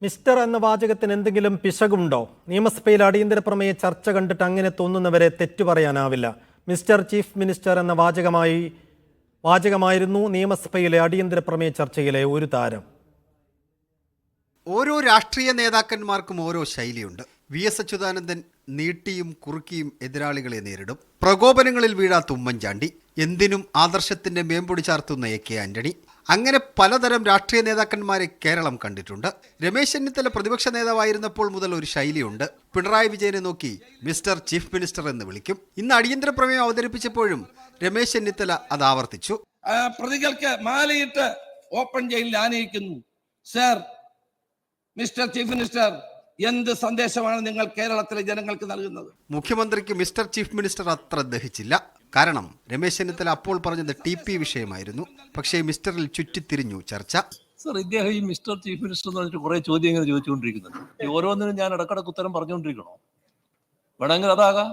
Mister എന്ന വാചകത്തിന് എന്തെങ്കിലും പിശകുണ്ടോ? നിയമസഭയിൽ അടിയന്തര പ്രമേയ ചർച്ച കണ്ടിട്ട് അങ്ങനെ തോന്നുന്നവരെ തെറ്റു പറയാനാവില്ല. മിസ്റ്റർ ചീഫ് മിനിസ്റ്റർ എന്ന വാചകമായിരുന്നു നിയമസഭയിലെ അടിയന്തര പ്രമേയ ചർച്ചയിലെ ഒരു താരം. ഓരോ രാഷ്ട്രീയ നേതാക്കന്മാർക്കും ഓരോ ശൈലിയുണ്ട്. VS അച്യുതാനന്ദൻ നീട്ടിയും കുറുക്കിയും എതിരാളികളെ നേരിടും. പ്രകോപനങ്ങളിൽ വീഴാത്ത ഉമ്മൻചാണ്ടി, എന്തിനും ആദർശത്തിന്റെ മേമ്പൊടി ചാർത്തുന്ന AK ആന്റണി. അങ്ങനെ പലതരം രാഷ്ട്രീയ നേതാക്കന്മാരെ കേരളം കണ്ടിട്ടുണ്ട്. രമേശ് ചെന്നിത്തല പ്രതിപക്ഷ നേതാവായിരുന്നപ്പോൾ മുതൽ ഒരു ശൈലിയുണ്ട്. പിണറായി വിജയനെ നോക്കി മിസ്റ്റർ ചീഫ് മിനിസ്റ്റർ എന്ന് വിളിക്കും. ഇന്ന് അടിയന്തര പ്രമേയം അവതരിപ്പിച്ചപ്പോഴും രമേശ് ചെന്നിത്തല അത് ആവർത്തിച്ചു. പ്രതികൾക്ക് മാലയിട്ട് ഓപ്പൺ ജയിലിൽ ആനയിക്കുന്നു. സർ, മിസ്റ്റർ ചീഫ് മിനിസ്റ്റർ, എന്ത് സന്ദേശമാണ് നിങ്ങൾ കേരളത്തിലെ ജനങ്ങൾക്ക് നൽകുന്നത്? മുഖ്യമന്ത്രിക്ക് മിസ്റ്റർ ചീഫ് മിനിസ്റ്റർ അത്ര ദഹിച്ചില്ല. കാരണം രമേശ് ചെന്നിത്തല അപ്പോൾ പറഞ്ഞത് TP വിഷയമായിരുന്നു. പക്ഷേ മിസ്റ്ററിൽ ചുറ്റിത്തിരിഞ്ഞു ചർച്ച. സർ, ഇദ്ദേഹം ഈ മിസ്റ്റർ ചീഫ് മിനിസ്റ്റർ എന്ന് പറഞ്ഞിട്ട് കുറെ ചോദ്യങ്ങൾ ചോദിച്ചുകൊണ്ടിരിക്കുന്നുണ്ട്. ഈ ഓരോന്നിനും ഞാൻ ഇടക്കിടക്ക് ഉത്തരം പറഞ്ഞുകൊണ്ടിരിക്കണോ? വേണമെങ്കിൽ അതാകാം.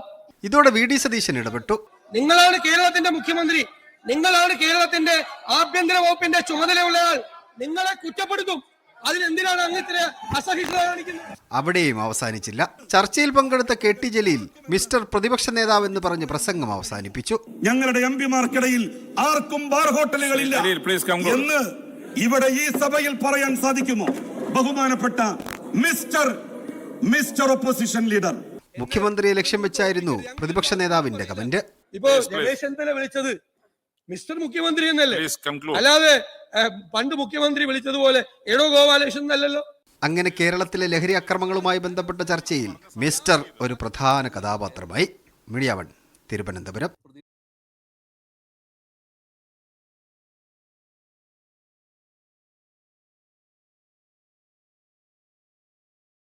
ഇതോടെ VD സതീശൻ ഇടപെട്ടു. നിങ്ങളാണ് കേരളത്തിന്റെ മുഖ്യമന്ത്രി, നിങ്ങളാണ് കേരളത്തിന്റെ ആഭ്യന്തര വകുപ്പിന്റെ ചുമതലയുള്ളയാൾ. നിങ്ങളെ കുറ്റപ്പെടുത്തും. അതിനെന്തിനാണ് അങ്ങനെ അസഹിഷ്ണുത കാണിക്കുന്നത്? അവിടെയും അവസാനിച്ചില്ല. ചർച്ചയിൽ പങ്കെടുത്ത KT ജലീൽ മിസ്റ്റർ പ്രതിപക്ഷ നേതാവ് എന്ന് പറഞ്ഞ് പ്രസംഗം അവസാനിപ്പിച്ചു. ഞങ്ങളുടെ MP-മാർക്കിടയിൽ ആർക്കും ബാർ ഹോട്ടലുകളില്ല എന്ന് ഇവിടെ ഈ സഭയിൽ പറയാൻ സാധിക്കുമോ? ബഹുമാനപ്പെട്ട മിസ്റ്റർ ഒപ്പോസിഷൻ ലീഡർ. മുഖ്യമന്ത്രിയെ ലക്ഷ്യം വെച്ചായിരുന്നു പ്രതിപക്ഷ നേതാവിന്റെ കമന്റ്. ഇപ്പൊ രമേശ് ചെന്നിത്തല വിളിച്ചത് മിസ്റ്റർ മുഖ്യമന്ത്രി എന്നല്ലേ, അല്ലാതെ പണ്ട് മുഖ്യമന്ത്രി വിളിച്ചതുപോലെ എടോ ഗോപാലകൃഷ്ണൻ എന്നല്ലല്ലോ. അങ്ങനെ കേരളത്തിലെ ലഹരി അക്രമങ്ങളുമായി ബന്ധപ്പെട്ട ചർച്ചയിൽ മിസ്റ്റർ ഒരു പ്രധാന കഥാപാത്രമായി. മീഡിയ 1 തിരുവനന്തപുരം.